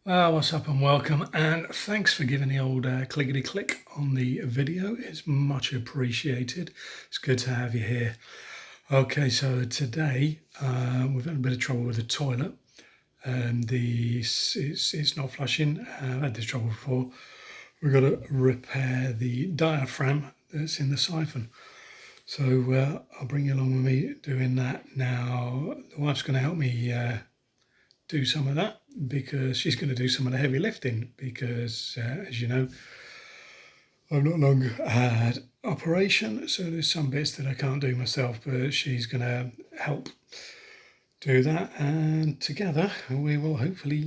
Well, what's up and welcome, and thanks for giving the old clickety click on the video. It's much appreciated. It's good to have you here. Okay, so today we've had a bit of trouble with the toilet. It's not flushing. I've had this trouble before. We've got to repair the diaphragm that's in the siphon. So I'll bring you along with me doing that. Now, the wife's going to help me do some of that because she's going to do some of the heavy lifting because, as you know, I've not long had operation, so there's some bits that I can't do myself, but she's going to help do that, and together we will hopefully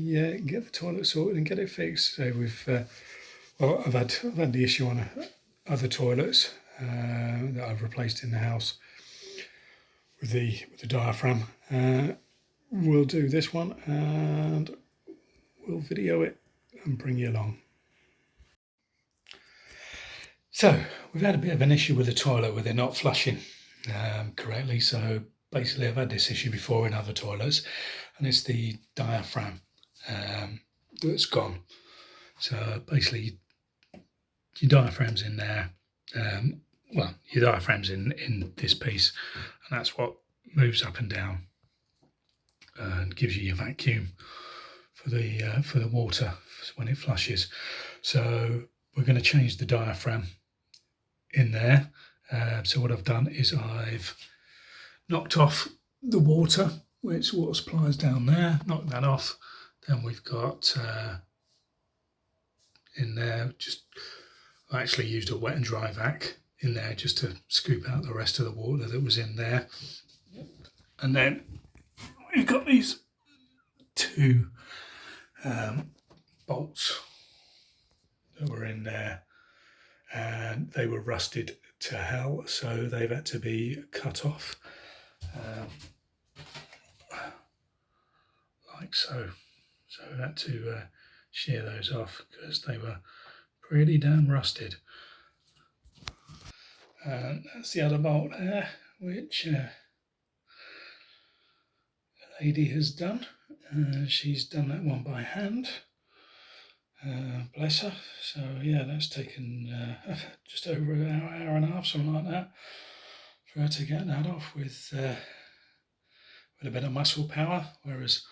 get the toilet sorted and get it fixed. So I've had the issue on other toilets that I've replaced in the house with the diaphragm. We'll do this one and we'll video it and bring you along. So we've had a bit of an issue with the toilet with it not flushing correctly. So basically I've had this issue before in other toilets, and it's the diaphragm that's gone. So basically your diaphragm's in there. Your diaphragm's in this piece, and that's what moves up and down and gives you your vacuum for the water when it flushes. So we're going to change the diaphragm in there. So what I've done is I've knocked off the water, which water supplies down there, knocked that off. Then we've got in there, I actually used a wet and dry vac in there just to scoop out the rest of the water that was in there. And then we've got these two bolts that were in there, and they were rusted to hell, so they've had to be cut off like so. So I've had to shear those off because they were pretty damn rusted. And that's the other bolt there, which the lady has done. She's done that one by hand. Bless her. So yeah, that's taken just over an hour and a half, something like that, for her to get that off with a bit of muscle power, whereas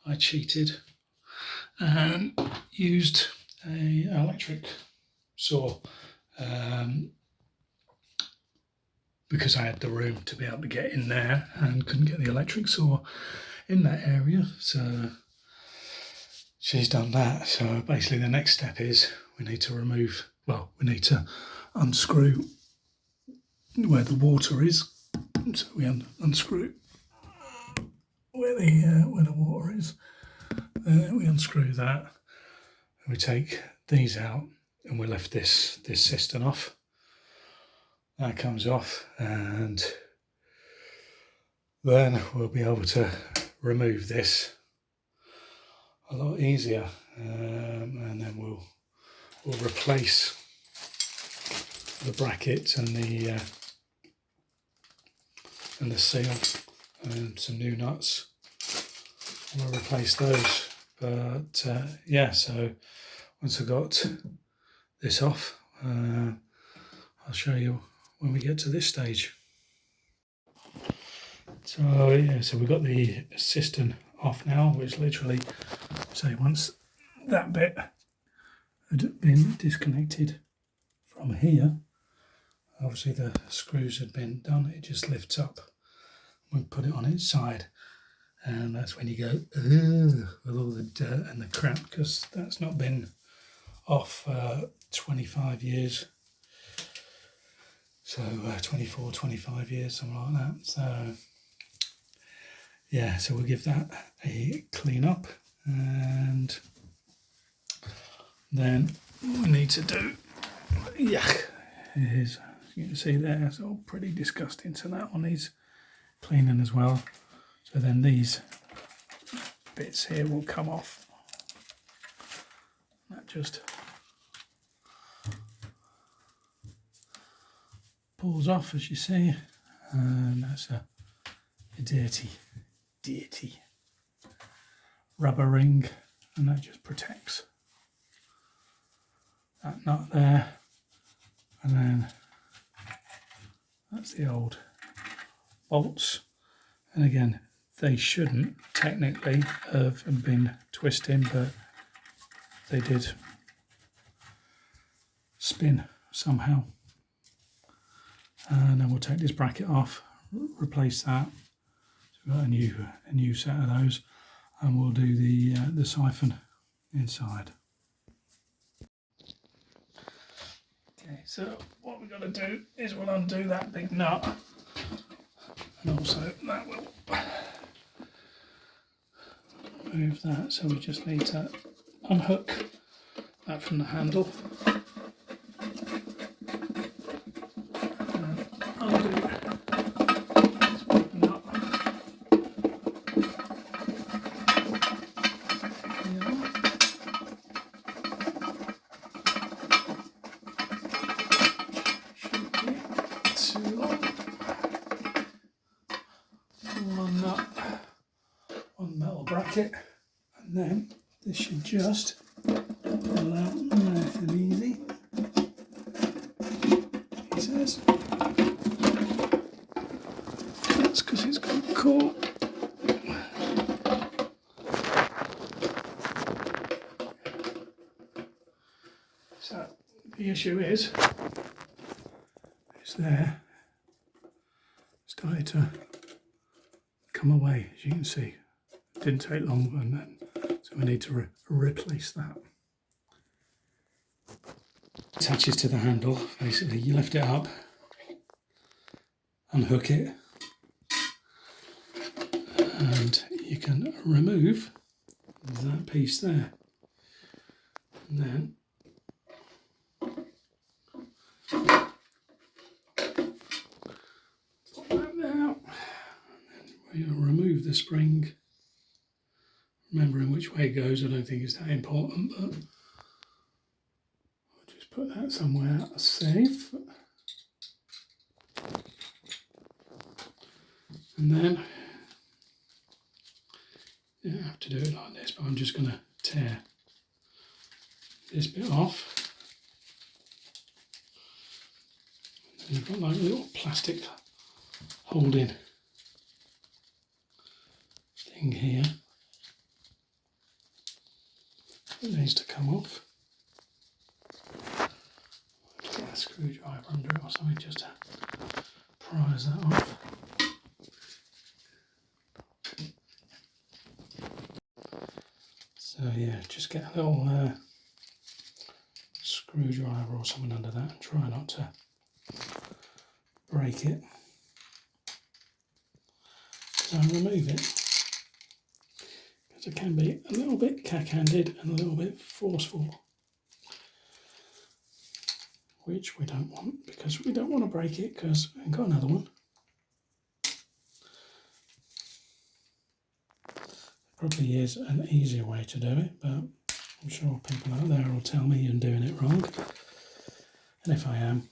I cheated and used an electric saw because I had the room to be able to get in there and couldn't get the electric saw in that area. So she's done that. So basically the next step is we need to unscrew where the water is. So we unscrew where the water is. We unscrew that, and we take these out, and we lift this cistern off. That comes off, and then we'll be able to remove this a lot easier, and then we'll replace the brackets and the seal and some new nuts. We'll replace those. But yeah, so once I've got this off, I'll show you when we get to this stage. So yeah, so we've got the cistern off now, which literally, say once that bit had been disconnected from here, obviously the screws had been done, it just lifts up. We put it on its side, and that's when you go with all the dirt and the crap, because that's not been off 25 years. So 24, 25 years, something like that. So yeah, so we'll give that a clean up, and then what we need to do, yuck, is, you can see there, it's all pretty disgusting, so that one needs cleaning as well. So then these bits here will come off. That just pulls off, as you see, and that's a dirty rubber ring and that just protects that nut there. And then that's the old bolts, and again they shouldn't technically have been twisting, but they did spin somehow. And then we'll take this bracket off, replace that. So we've got a new set of those, and we'll do the siphon inside. Okay, so what we've got to do is we'll undo that big nut, and also that will move that. So we just need to unhook that from the handle. One metal bracket, and then this should just pull out nice and easy. He says that's because it's got caught. So the issue is it's there, started to come away, as you can see. Didn't take long, and then so we need to replace that. Attaches to the handle. Basically, you lift it up, unhook it, and you can remove that piece there. And then put that there, and then we'll remove the spring. Remembering which way it goes, I don't think it's that important, but I'll just put that somewhere safe. And then you don't have to do it like this, but I'm just going to tear this bit off. And you've got like a little plastic holding thing here. It needs to come off. Get a screwdriver under it or something just to prise that off. So yeah, just get a little screwdriver or something under that and try not to break it. So remove it. It can be a little bit cack-handed and a little bit forceful, which we don't want, because we don't want to break it, because I've got another one. Probably is an easier way to do it, but I'm sure people out there will tell me I'm doing it wrong, and if I am,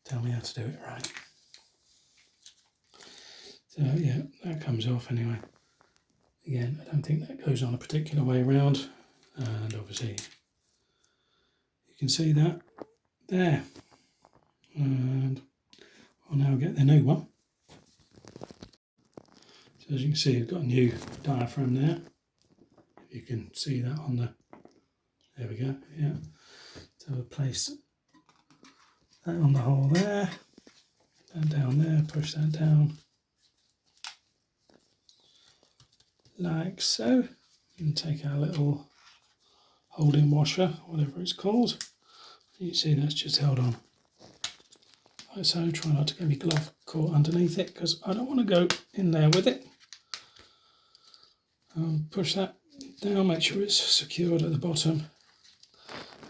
tell me how to do it right. So yeah, that comes off anyway. Again, I don't think that goes on a particular way around, and obviously you can see that there. And I'll now get the new one. So as you can see, I've got a new diaphragm there. If you can see that on the, there we go, yeah. So we'll place that on the hole there, and down there, push that down. Like so, and take our little holding washer, whatever it's called. You can see that's just held on like so. Try not to get my glove caught underneath it, because I don't want to go in there with it. Push that down, make sure it's secured at the bottom.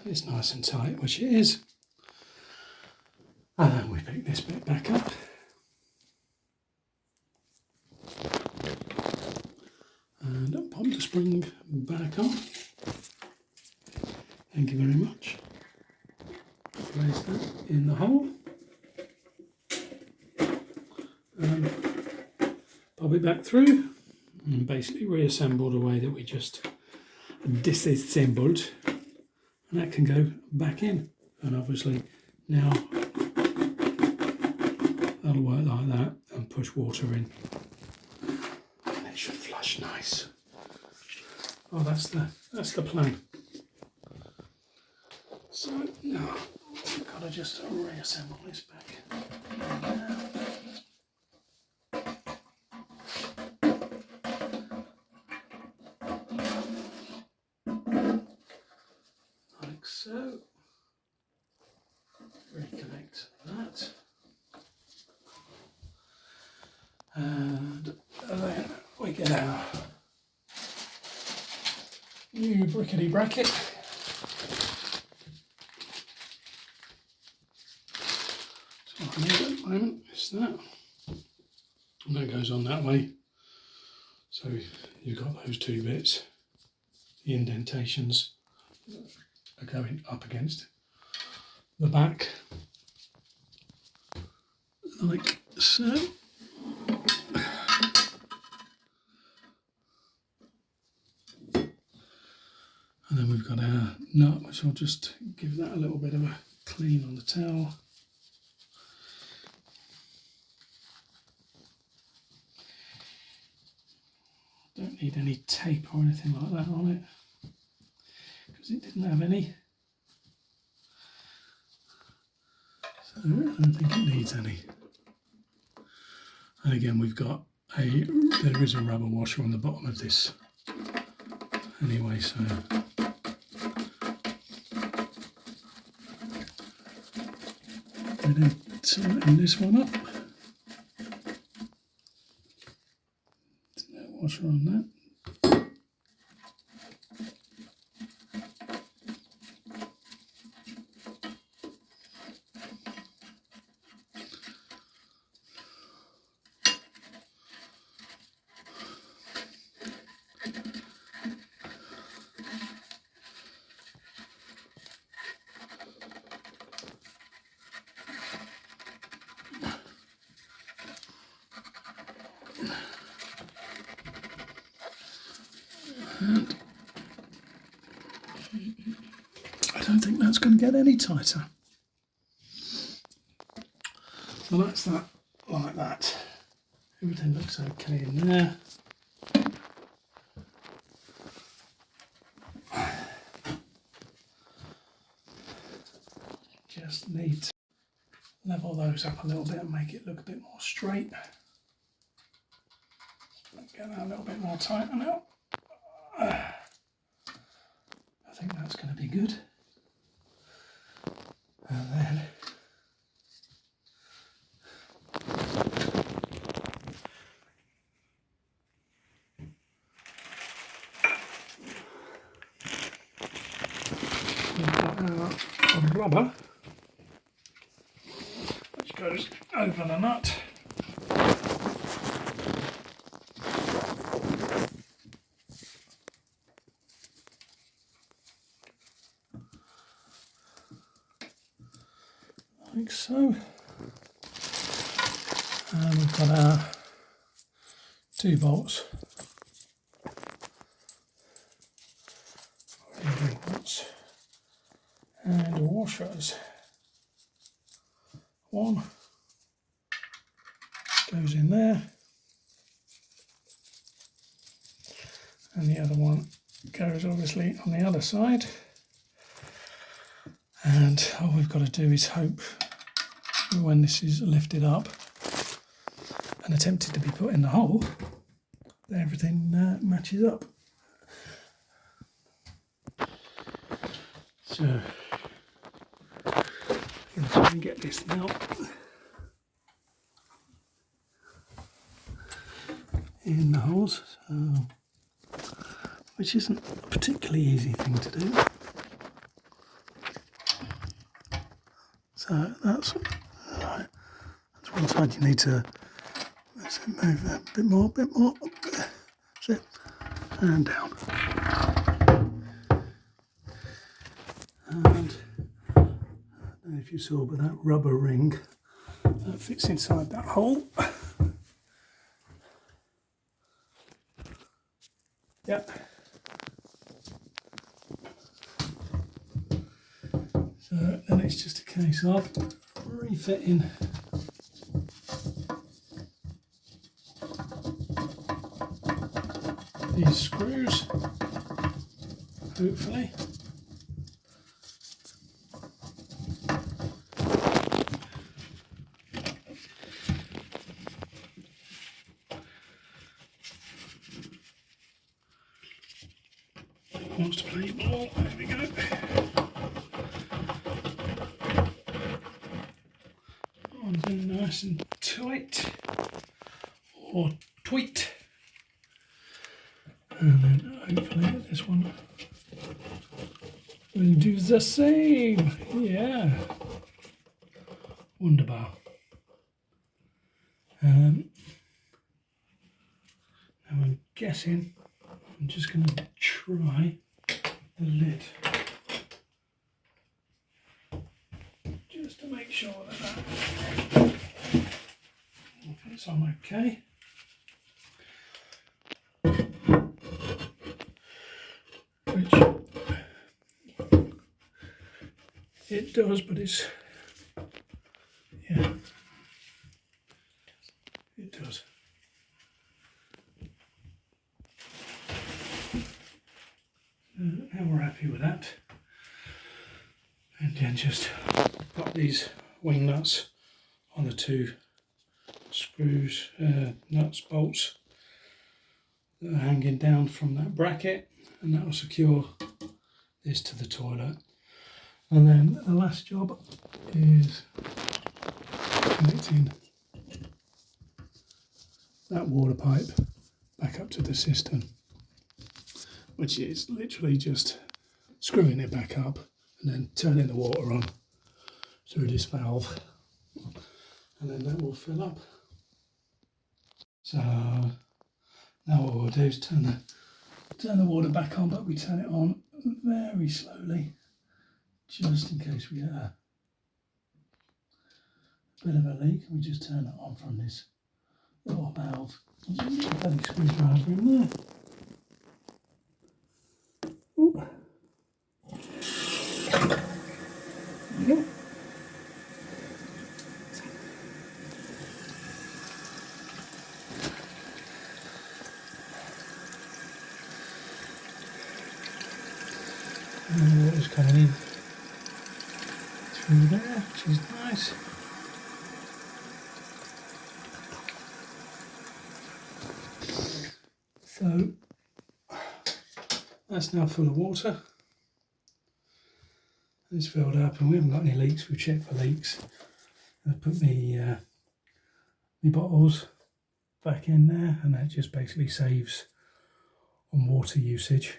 It's nice and tight, which it is. And then we pick this bit back up. And pop the spring back on. Thank you very much. Place that in the hole. And pop it back through. And basically basically reassemble the way that we just disassembled, and that can go back in. And obviously now that'll work like that and push water in. And it should flush nice. Oh, that's the plan. So now we've got to just reassemble this back. Like so. Reconnect that. And then we get our new brickety bracket. So what I need at the moment is that. And that goes on that way. So you've got those two bits. The indentations are going up against the back, like so. And then we've got our nut, which I'll just give that a little bit of a clean on the towel. Don't need any tape or anything like that on it, because it didn't have any. So I don't think it needs any. And again, we've got there is a rubber washer on the bottom of this anyway, so we then tighten this one up. No washer on that. And I don't think that's going to get any tighter. So that's that, like that. Everything looks okay in there. Just need to level those up a little bit and make it look a bit more straight. Get that a little bit more tighter now. I think that's going to be good. And then we've got our rubber, which goes over the nut. Like so. And we've got our 2 bolts. And washers. One goes in there, and the other one goes obviously on the other side. And all we've got to do is hope when this is lifted up and attempted to be put in the hole, that everything matches up. So I'm going to try and get this now in the holes, which isn't a particularly easy thing to do. So that's one side. You need to move a bit more, that's it, and down. And I don't know if you saw, but that rubber ring that fits inside that hole. Yep. So then it's just a case of refitting these screws, hopefully. Wants to play ball, there we go. One's in nice and tight, or tweet. And then hopefully this one will do the same. Yeah. Wunderbar. Now I'm guessing I'm just going to try the lid just to make sure that it's on okay. Which it does, but it's, yeah, it does. Now we're happy with that. And then just pop these wing nuts on the two screws, nuts, bolts that are hanging down from that bracket, and that will secure this to the toilet. And then the last job is connecting that water pipe back up to the cistern, which is literally just screwing it back up and then turning the water on through this valve, and then that will fill up. So now what we'll do is turn the water back on, but we turn it on very slowly, just in case we get a bit of a leak. We just turn it on from this little valve. Just a bloody screwdriver in there. Ooh. Yeah. And the water's coming in through there, which is nice. So that's now full of water. It's filled up and we haven't got any leaks. We've checked for leaks. I put my bottles back in there, and that just basically saves on water usage.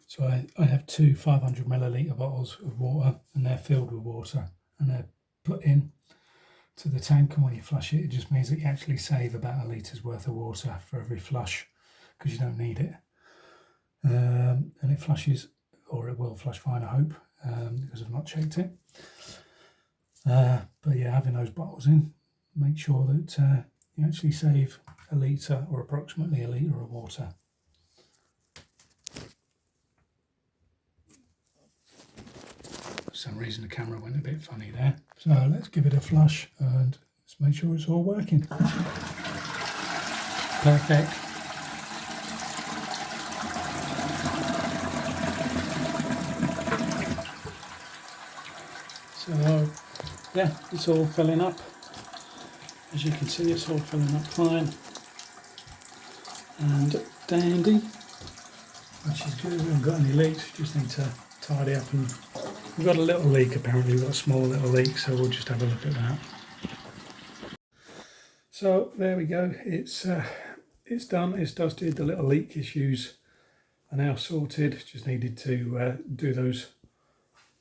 So I have two 500 milliliter bottles of water, and they're filled with water, and they're put in to the tank, and when you flush it, it just means that you actually save about a litres worth of water for every flush, because you don't need it. And it flushes, or it will flush fine, I hope, because I've not checked it. But yeah, having those bottles in, make sure that you actually save a litre or approximately a litre of water. For some reason the camera went a bit funny there. So let's give it a flush and let's make sure it's all working. Perfect. So yeah, it's all filling up. As you can see, it's all filling up fine and dandy, which is good. We haven't got any leaks, we just need to tidy up, and we've got a little leak apparently, we've got a small little leak, so we'll just have a look at that. So there we go, it's done, it's dusted, the little leak issues are now sorted. Just needed to do those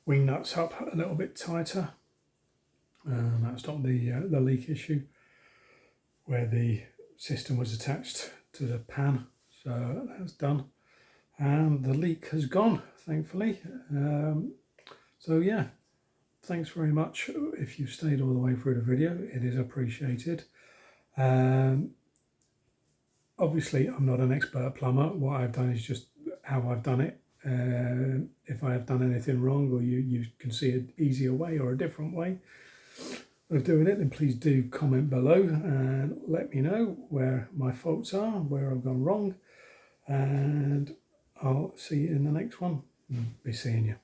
wing nuts up a little bit tighter. That stopped the leak issue where the system was attached to the pan, so that's done, and the leak has gone, thankfully. So yeah, thanks very much if you've stayed all the way through the video, it is appreciated. Obviously, I'm not an expert plumber. What I've done is just how I've done it. If I have done anything wrong, or you can see an easier way or a different way of doing it, then please do comment below and let me know where my faults are, where I've gone wrong, and I'll see you in the next one. Be seeing you.